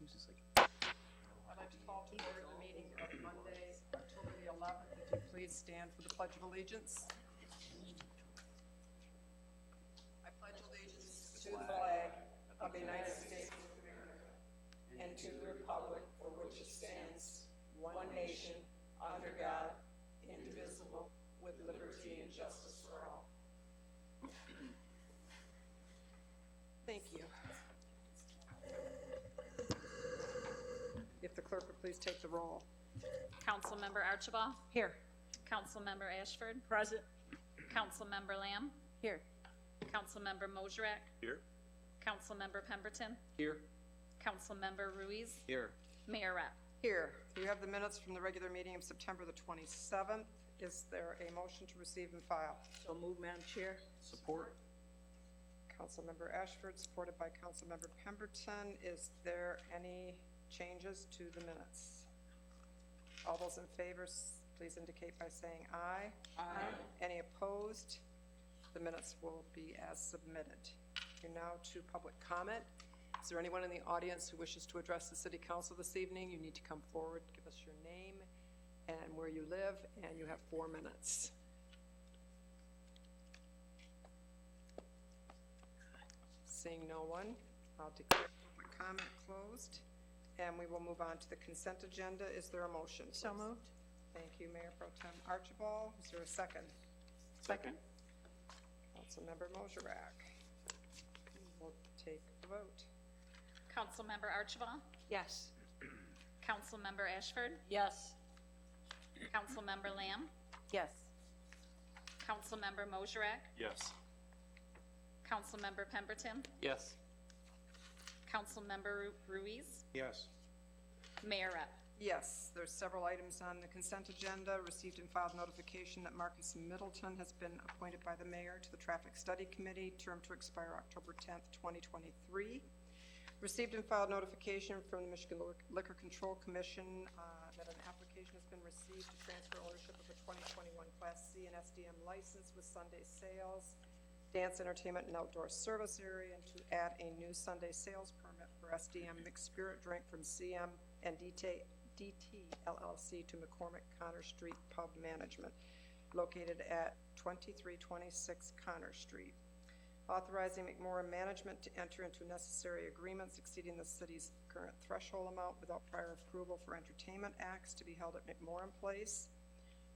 I'd like to call to order the meeting of Monday, October the 11th. If you please stand for the Pledge of Allegiance. I pledge allegiance to the flag of the United States of America and to the republic for which it stands, one nation, under God, indivisible, with liberty and justice for all. Thank you. If the clerk would please take the roll. Councilmember Archibald. Here. Councilmember Ashford. Present. Councilmember Lamb. Here. Councilmember Mosherak. Here. Councilmember Pemberton. Here. Councilmember Ruiz. Here. Mayor Rep. Here. You have the minutes from the regular meeting of September the 27th. Is there a motion to receive and file? So moved, Madam Chair. Support. Councilmember Ashford, supported by Councilmember Pemberton. Is there any changes to the minutes? All those in favor, please indicate by saying aye. Aye. Any opposed? The minutes will be as submitted. You're now to public comment. Is there anyone in the audience who wishes to address the City Council this evening? You need to come forward, give us your name and where you live, and you have 4 minutes. Seeing no one, I'll declare public comment closed, and we will move on to the consent agenda. Is there a motion? So please? moved. Thank you, Mayor Pro Tem Archibald. Is there a second? Second. Councilmember Mosherak. We'll take the vote. Councilmember Archibald. Yes. Councilmember Ashford. Yes. Councilmember Lamb. Yes. Councilmember Mosherak. Yes. Councilmember Pemberton. Yes. Councilmember Ruiz. Yes. Mayor Rep. Yes, there's several items on the consent agenda. Received and filed notification that Marcus Middleton has been appointed by the mayor to the Traffic Study Committee, term to expire October 10th, 2023. Received and filed notification from the Michigan Liquor Control Commission that an application has been received to transfer ownership of a 2021 Class C and SDM license with Sunday sales, dance, entertainment, and outdoor service area, and to add a new Sunday sales permit for SDM mixed spirit drink from CM and DT LLC to McCormick Connor Street Pub Management, located at 2326 Connor Street. Authorizing McMorran Management to enter into necessary agreements exceeding the city's current threshold amount without prior approval for entertainment acts to be held at McMorran Place.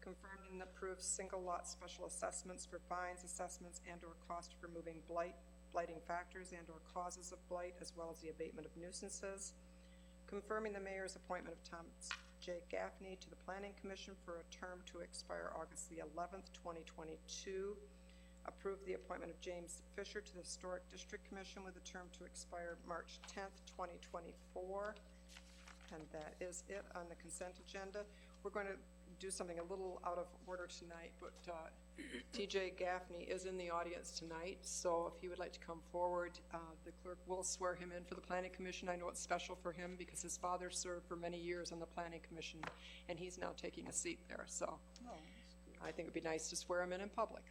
Confirmed and approved single lot special assessments for fines, assessments, and or cost for removing blighting factors and or causes of blight, as well as the abatement of nuisances. Confirming the mayor's appointment of Thomas J. Gaffney to the Planning Commission for a term to expire August the 11th, 2022. Approve the appointment of James Fisher to the Historic District Commission with a term to expire March 10th, 2024. And that is it on the consent agenda. We're going to do something a little out of order tonight, but TJ Gaffney is in the audience tonight, so if he would like to come forward, the clerk will swear him in for the Planning Commission. I know it's special for him because his father served for many years on the Planning Commission, and he's now taking a seat there, so I think it'd be nice to swear him in public.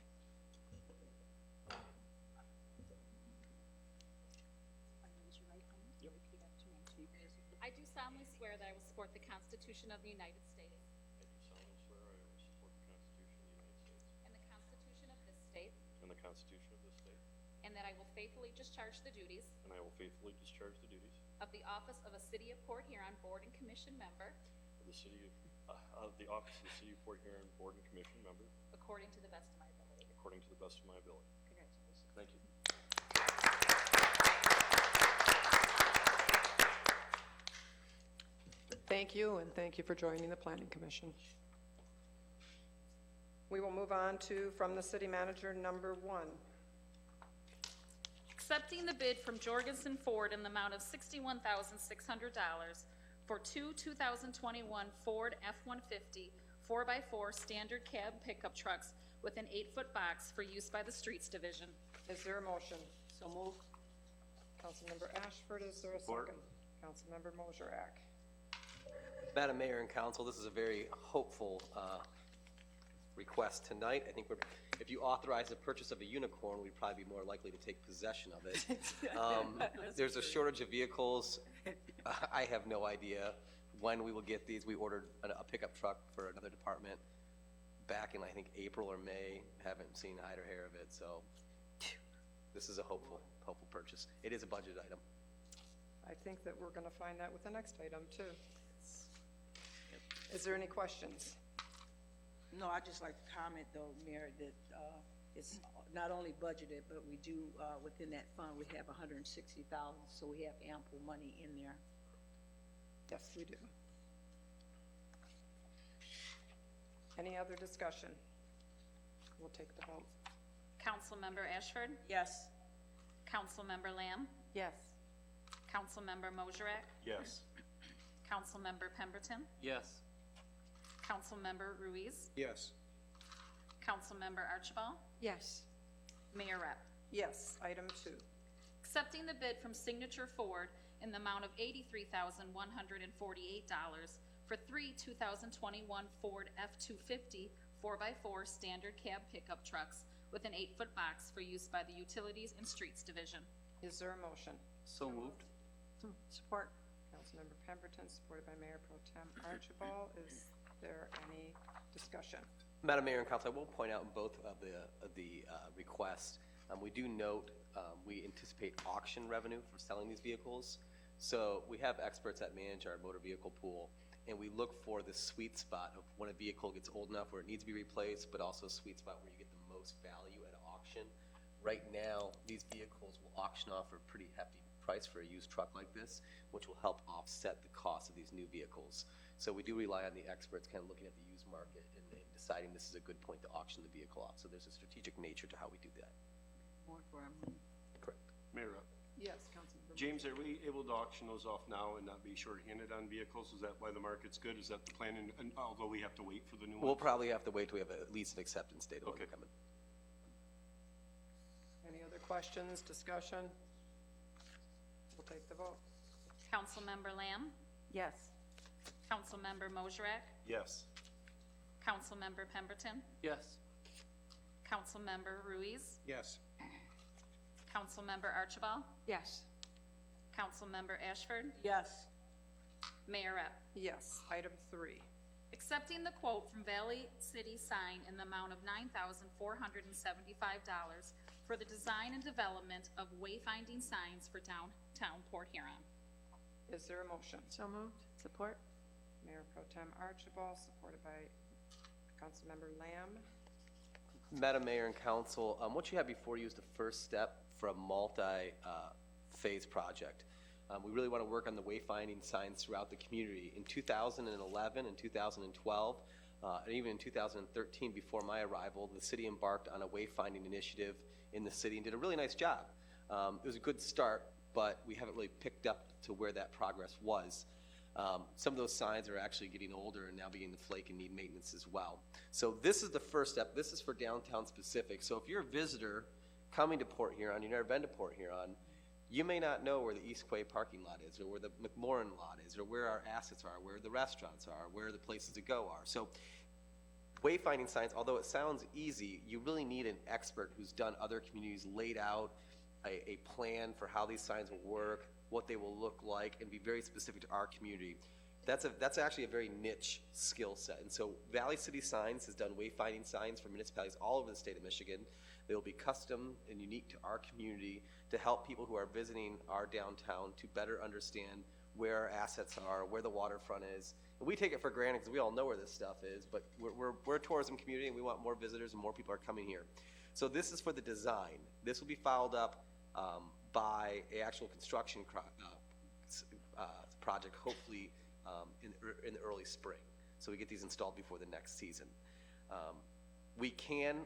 I do solemnly swear that I will support the Constitution of the United States. I do solemnly swear I will support the Constitution of the United States And the Constitution of this state. and the Constitution of this state, And that I will faithfully discharge the duties and I will faithfully discharge the duties of the office of a City of Port Huron Board and Commission member of the office of the City of Port Huron Board and Commission member according to the best of my ability. according to the best of my ability. Congratulations. Thank you. Thank you, and thank you for joining the Planning Commission. We will move on to, from the city manager, number 1. Accepting the bid from Jorgensen Ford in the amount of $61,600 for two 2021 Ford F-150 4x4 standard cab pickup trucks with an 8-foot box for use by the Streets Division. Is there a motion? So moved. Councilmember Ashford, is there a Support. second? Councilmember Mosherak. Madam Mayor and Council, this is a very hopeful request tonight. I think if you authorize the purchase of a unicorn, we'd probably be more likely to take possession of it. There's a shortage of vehicles I have no idea when we will get these. We ordered a pickup truck for another department back in, I think, April or May. Haven't seen hide or hair of it, so this is a hopeful purchase. It is a budget item. I think that we're going to find that with the next item, too. Is there any questions? No, I'd just like to comment, though, Mayor, that it's not only budgeted, but we do, within that fund, we have $160,000, so we have ample money in there. Yes, we do. Any other discussion? We'll take the vote. Councilmember Ashford? Yes. Councilmember Lamb? Yes. Councilmember Mosherak? Yes. Councilmember Pemberton? Yes. Councilmember Ruiz? Yes. Councilmember Archibald? Yes. Mayor Rep. Yes. Item 2. Accepting the bid from Signature Ford in the amount of $83,148 for 3 2021 Ford F-250 4x4 standard cab pickup trucks with an 8-foot box for use by the Utilities and Streets Division. Is there a motion? So moved. Support. Councilmember Pemberton, supported by Mayor Pro Tem Archibald. Is there any discussion? Madam Mayor and Council, I will point out in both of the requests, we do note we anticipate auction revenue from selling these vehicles. So we have experts that manage our motor vehicle pool, and we look for the sweet spot of when a vehicle gets old enough where it needs to be replaced, but also a sweet spot where you get the most value at auction. Right now, these vehicles will auction off for a pretty hefty price for a used truck like this, which will help offset the cost of these new vehicles. So we do rely on the experts kind of looking at the used market and deciding this is a good point to auction the vehicle off. So there's a strategic nature to how we do that. More for our money. Correct. Mayor, Yes, Councilmember. James, are we able to auction those off now and not be short-handed on vehicles? Is that why the market's good? Is that the plan? And although we have to wait for the new We'll ones? probably have to wait till we have at least an acceptance date of when Okay. they're coming. Any other questions, discussion? We'll take the vote. Councilmember Lamb? Yes. Councilmember Mosherak? Yes. Councilmember Pemberton? Yes. Councilmember Ruiz? Yes. Councilmember Archibald? Yes. Councilmember Ashford? Yes. Mayor Rep. Yes. Item 3. Accepting the quote from Valley City Sign in the amount of $9,475 for the design and development of wayfinding signs for downtown Port Huron. Is there a motion? So moved. Support. Mayor Pro Tem Archibald, supported by Councilmember Lamb. Madam Mayor and Council, what you have before you is the first step for a multi-phase project. We really want to work on the wayfinding signs throughout the community. In 2011 and 2012, and even in 2013, before my arrival, the city embarked on a wayfinding initiative in the city and did a really nice job. It was a good start, but we haven't really picked up to where that progress was. Some of those signs are actually getting older and now beginning to flake and need maintenance as well. So this is the first step. This is for downtown specific. So if you're a visitor coming to Port Huron, you've never been to Port Huron, you may not know where the East Quay parking lot is, or where the McMorrin lot is, or where our assets are, where the restaurants are, where the places to go are. So wayfinding signs, although it sounds easy, you really need an expert who's done other communities, laid out a plan for how these signs will work, what they will look like, and be very specific to our community. That's actually a very niche skill set. And so Valley City Signs has done wayfinding signs for municipalities all over the state of Michigan. They will be custom and unique to our community to help people who are visiting our downtown to better understand where our assets are, where the waterfront is. And we take it for granted because we all know where this stuff is, but we're a tourism community and we want more visitors and more people are coming here. So this is for the design. This will be followed up by an actual construction project, hopefully in the early spring. So we get these installed before the next season. We can,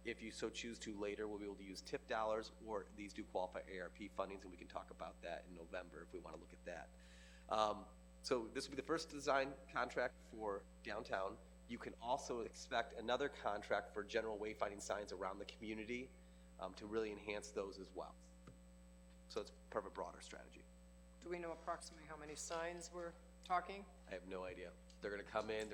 if you so choose to later, we'll be able to use TIP dollars, or these do qualify ARP fundings, and we can talk about that in November if we want to look at that. So this will be the first design contract for downtown. You can also expect another contract for general wayfinding signs around the community to really enhance those as well. So it's part of a broader strategy. Do we know approximately how many signs we're talking? I have no idea. They're going to come in,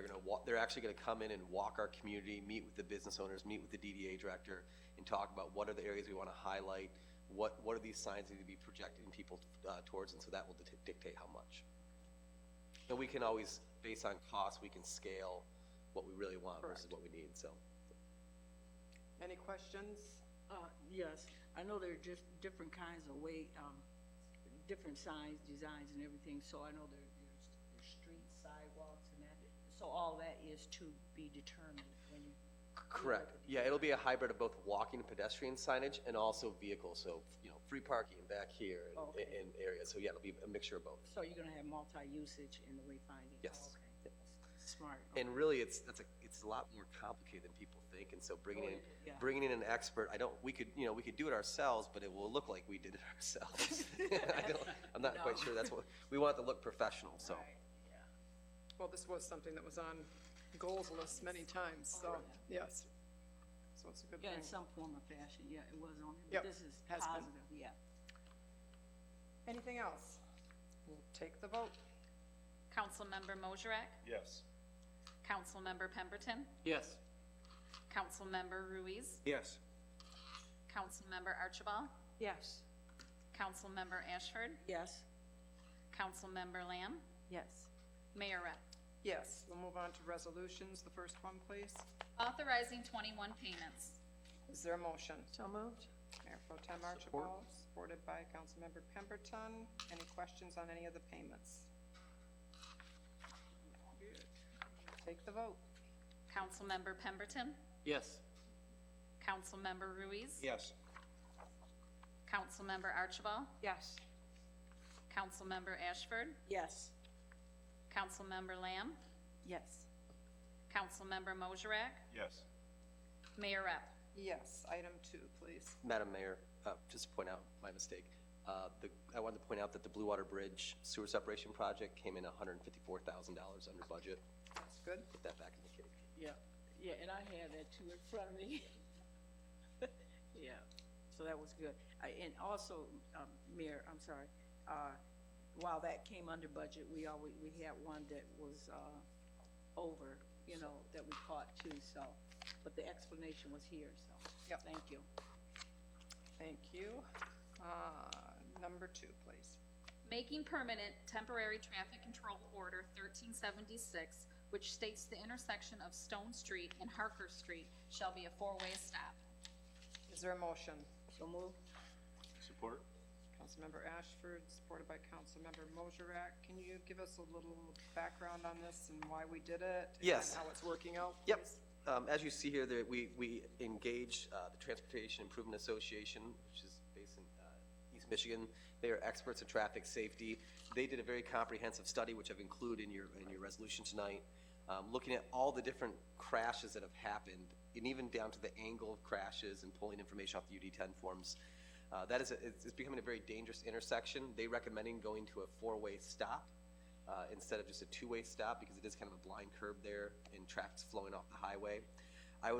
they're actually going to come in and walk our community, meet with the business owners, meet with the DDA director, and talk about what are the areas we want to highlight, what are these signs need to be projecting people towards, and so that will dictate how much. And we can always, based on cost, we can scale what we really want versus Correct. what we need, so. Any questions? Yes, I know there are just different kinds of different signs, designs and everything, so I know there's streets, sidewalks and that, so all that is to be determined when you. Correct. Yeah, it'll be a hybrid of both walking and pedestrian signage and also vehicles, so, free parking back here Okay. in areas, so yeah, it'll be a mixture of both. So you're gonna have multi-usage in the wayfinding? Yes. Oh, okay. Smart. And really, it's a lot more complicated than people think, and so Yeah. bringing in an expert, we could do it ourselves, but it will look like we did it ourselves. I'm not quite sure that's what, we want it to look professional, so. Right, yeah. Well, this was something that was on goals list many times, so, yes. So it's a good Yeah, thing. in some form or fashion, yeah, it was on Yep, there, but this is has been. positive, yeah. Anything else? We'll take the vote. Councilmember Mosrek, Yes. Councilmember Pemberton, Yes. Councilmember Ruiz, Yes. Councilmember Archibald, Yes. Councilmember Ashford, Yes. Councilmember Lamb, Yes. Mayor Rep. Yes, we'll move on to resolutions. The first one, please. Authorizing 21 payments. Is there a motion? So moved. Mayor Pro Tem Archibald, supported by Councilmember Pemberton. Any questions on any of the payments? Take the vote. Councilmember Pemberton, Yes. Councilmember Ruiz, Yes. Councilmember Archibald, Yes. Councilmember Ashford, Yes. Councilmember Lamb, Yes. Councilmember Mosrek, Yes. Mayor Rep. Yes, item 2, please. Madam Mayor, just to point out my mistake, I wanted to point out that the Blue Water Bridge sewer separation project came in $154,000 under budget. That's good. Put that back in the cake. Yeah, and I had that too in front of me. Yeah, so that was good. And also, Mayor, I'm sorry, while that came under budget, we had one that was, over, that we caught too, so, but the explanation was here, so. Yep. Thank you. Thank you. Number 2, please. Making permanent temporary traffic control order 1376, which states the intersection of Stone Street and Harker Street shall be a 4-way stop. Is there a motion? So moved. Support? Councilmember Ashford, supported by Councilmember Mosrek. Can you give us a little background on this and why we did it? Yes. And how it's working out? Yep. please? As you see here, we engaged the Transportation Improvement Association, which is based in East Michigan. They are experts in traffic safety. They did a very comprehensive study, which I've included in your resolution tonight, looking at all the different crashes that have happened, and even down to the angle of crashes and pulling information off the UD-10 forms. It's becoming a very dangerous intersection. They recommending going to a 4-way stop instead of just a 2-way stop, because it is kind of a blind curb there and traffic's flowing off the highway. I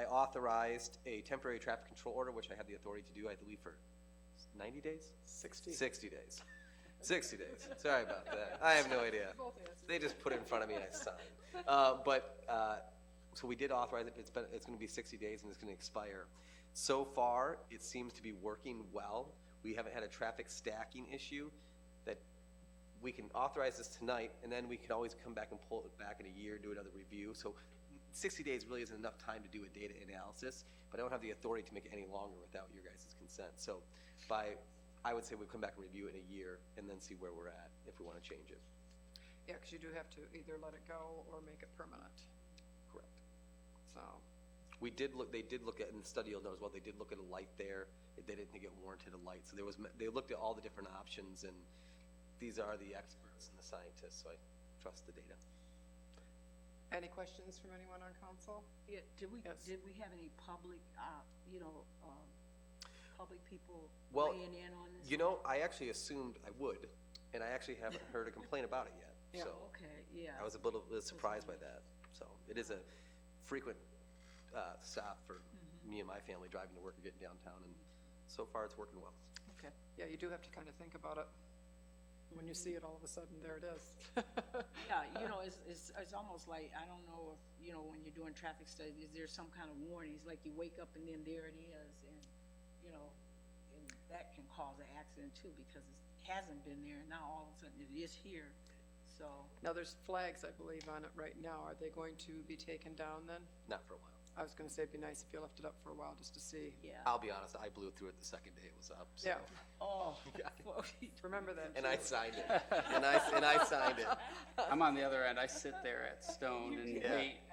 authorized a temporary traffic control order, which I have the authority to do, I believe, for 90 days? 60. 60 days. 60 days. Sorry about that. I have no idea. They just put it in front of me and I signed. So we did authorize it. It's going to be 60 days and it's going to expire. So far, it seems to be working well. We haven't had a traffic stacking issue. That we can authorize this tonight, and then we can always come back and pull it back in a year, do another review. So 60 days really isn't enough time to do a data analysis, but I don't have the authority to make it any longer without your guys' consent. So I would say we'll come back and review it in a year and then see where we're at if we want to change it. Yeah, because you do have to either let it go or make it permanent. Correct. So, They did look at, in the study you'll know as well, they did look at a light there. They didn't think it warranted a light. So they looked at all the different options, and these are the experts and the scientists, so I trust the data. any questions from anyone on council? Yeah, did we Yes. have any public, public people Well, weighing in on this? I actually assumed I would, and I actually haven't heard a complaint about it yet. Yeah. So Okay, yeah. I was a little bit surprised by that. So it is a frequent stop for me and my family driving to work or getting downtown, and so far it's working well. Okay. Yeah, you do have to kind of think about it. When you see it, all of a sudden, there it is. Yeah, it's almost like, I don't know if, when you're doing traffic studies, is there some kind of warnings, like you wake up and then there it is, and, and cause an accident too, because it hasn't been there, and now all of a sudden it is here, so. Now, there's flags, I believe, on it right now. Are they going to be taken down then? Not for a while. I was gonna say it'd be nice if you left it up for a while just to see. Yeah. I'll be honest, I blew through it the second day it was up, so. Yeah, Oh. remember that. And too. I signed it. And I signed it. I'm on the other end. I sit there at Stone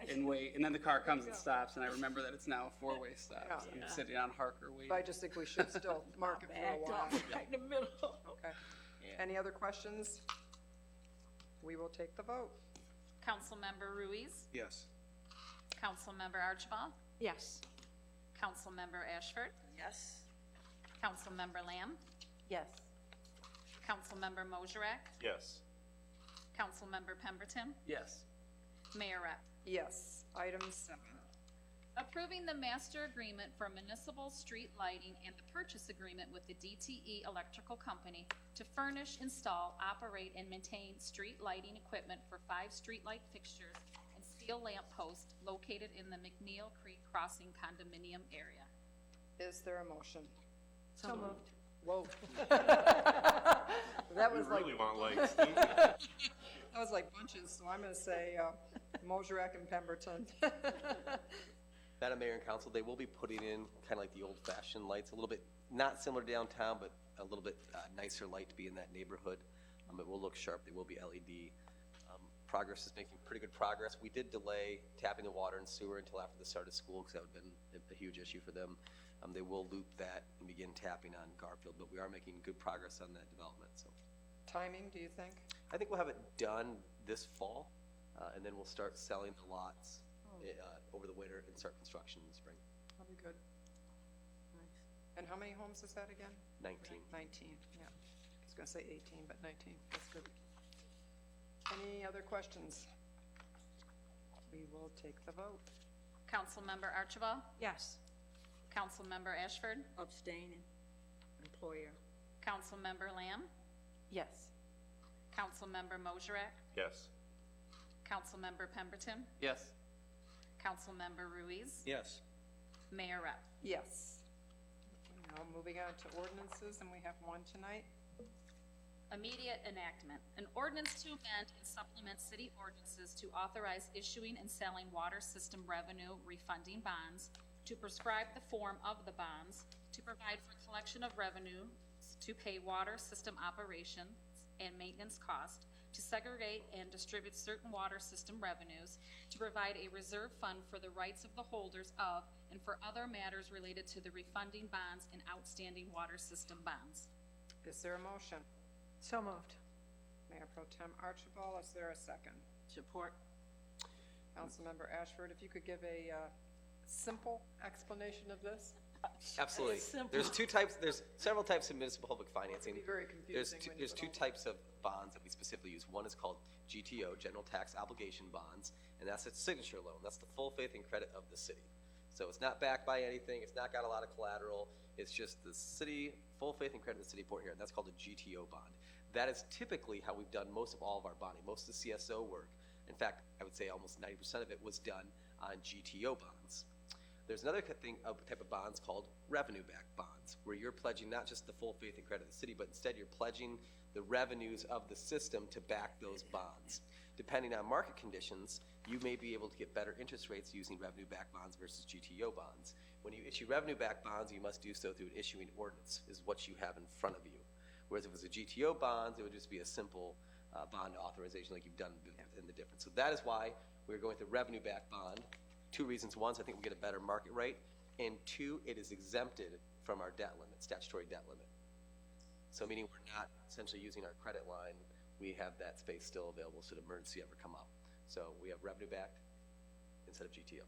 and wait, and then the car comes and stops, and I remember that it's now a four-way stop. Yeah. So I'm sitting on Harker waiting. But I just think we should still mark it for a Backed while. up right in the middle. Okay. Yeah. Any other questions? We will take the vote. Councilmember Ruiz, Yes. Councilmember Archibald, Yes. Councilmember Ashford, Yes. Councilmember Lamb, Yes. Councilmember Mosherak, Yes. Councilmember Pemberton, Yes. Mayor Rep. Yes. Item 7. Approving the master agreement for municipal street lighting and the purchase agreement with the DTE Electrical Company to furnish, install, operate, and maintain street lighting equipment for 5 streetlight fixtures and steel lamp posts located in the Mcneil Creek Crossing condominium area. Is there a motion? So moved. Whoa. That We was like, really want lights. don't we? that was like bunches, so I'm gonna say, Mosherak and Pemberton. Madam Mayor and Council, they will be putting in kind of like the old-fashioned lights, a little bit, not similar to downtown, but a little bit nicer light to be in that neighborhood. It will look sharp. They will be LED. Progress is making pretty good progress. We did delay tapping the water and sewer until after the start of school because that would have been a huge issue for them. They will loop that and begin tapping on Garfield, but we are making good progress on that development, so. Timing, do you think? I think we'll have it done this fall, and then we'll start selling the lots over the winter and start construction in the spring. That'll be good. And how many homes is that again? 19. 19, yeah. I was gonna say 18, but 19, that's good. Any other questions? We will take the vote. Councilmember Archibald, Yes. Councilmember Ashford, Abstaining. Employer. Councilmember Lamb, Yes. Councilmember Mosherak, Yes. Councilmember Pemberton, Yes. Councilmember Ruiz, Yes. Mayor Rep. Yes. Now moving on to ordinances, and we have one tonight. Immediate enactment. An ordinance to amend and supplement city ordinances to authorize issuing and selling water system revenue refunding bonds, to prescribe the form of the bonds, to provide for collection of revenue, to pay water system operations and maintenance costs, to segregate and distribute certain water system revenues, to provide a reserve fund for the rights of the holders of and for other matters related to the refunding bonds and outstanding water system bonds. Is there a motion? So moved. Mayor Pro Tem Archibald, is there a second? Support. Councilmember Ashford, if you could give a simple explanation of this? Absolutely. It's simple. There's several types of municipal public financing. It'd be very confusing when you There's put two all- types of bonds that we specifically use. One is called GTO, General Tax Obligation Bonds, and that's a signature loan. That's the full faith and credit of the city. So it's not backed by anything, it's not got a lot of collateral, it's just the city, full faith and credit of the city of Port Huron, and that's called a GTO bond. That is typically how we've done most of all of our bonding, most of the CSO work. In fact, I would say almost 90% of it was done on GTO bonds. There's another type of bonds called revenue-backed bonds, where you're pledging not just the full faith and credit of the city, but instead you're pledging the revenues of the system to back those bonds. Depending on market conditions, you may be able to get better interest rates using revenue-backed bonds versus GTO bonds. When you issue revenue-backed bonds, you must do so through an issuing ordinance, is what you have in front of you. Whereas if it was a GTO bonds, it would just be a simple bond authorization like you've done in the difference. So that is why we're going with a revenue-backed bond. Two reasons. One, so I think we get a better market rate. And two, it is exempted from our debt limit, statutory debt limit. So meaning we're not essentially using our credit line. We have that space still available should emergency ever come up. So we have revenue-backed instead of GTO.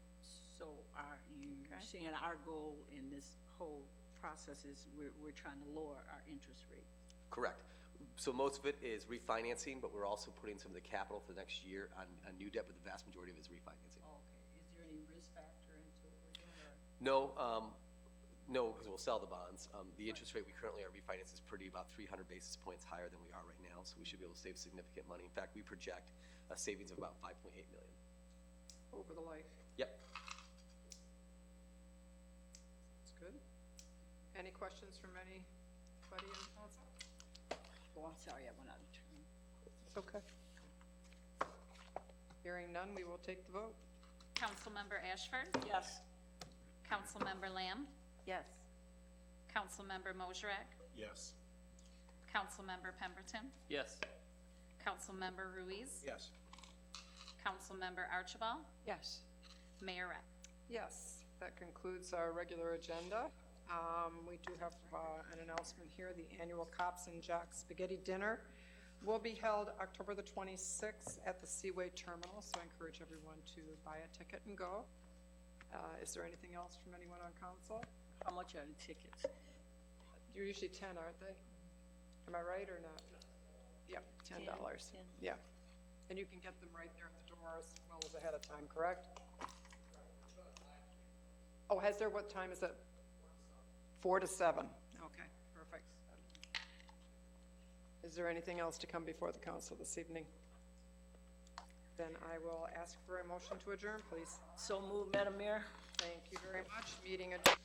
So are you saying our goal in this whole process is we're trying to lower our interest rate? Correct. So most of it is refinancing, but we're also putting some of the capital for the next year on new debt, but the vast majority of it is refinancing. Okay. Is there any risk factor into what we're doing? No, because we'll sell the bonds. The interest rate we currently are refinancing is about 300 basis points higher than we are right now, so we should be able to save significant money. In fact, we project a savings of about $5.8 million. Over the life. Yep. That's good. Any questions from any Anybody on council? Oh, I'm sorry, I went out of turn. It's okay. Hearing none, we will take the vote. Councilmember Ashford? Yes. Councilmember Lamb? Yes. Councilmember Mosrak? Yes. Councilmember Pemberton? Yes. Councilmember Ruiz? Yes. Councilmember Archibald? Yes. Mayor Rapp? Yes, that concludes our regular agenda. We do have an announcement here. The annual Cops and Jocks Spaghetti Dinner will be held October the 26th at the Seaway Terminal, so I encourage everyone to buy a ticket and go. Is there anything else from anyone on council? How much are the tickets? You're usually 10, aren't they? Am I right or not? Yep, $10. 10. Yeah. And you can get them right there at the door as well as ahead of time, correct? Oh, has there, what time is it? 4 to 7. Okay, perfect. Is there anything else to come before the council this evening? Then I will ask for a motion to adjourn, please. So moved, Madam Mayor. Thank you very much. Meeting adjourned.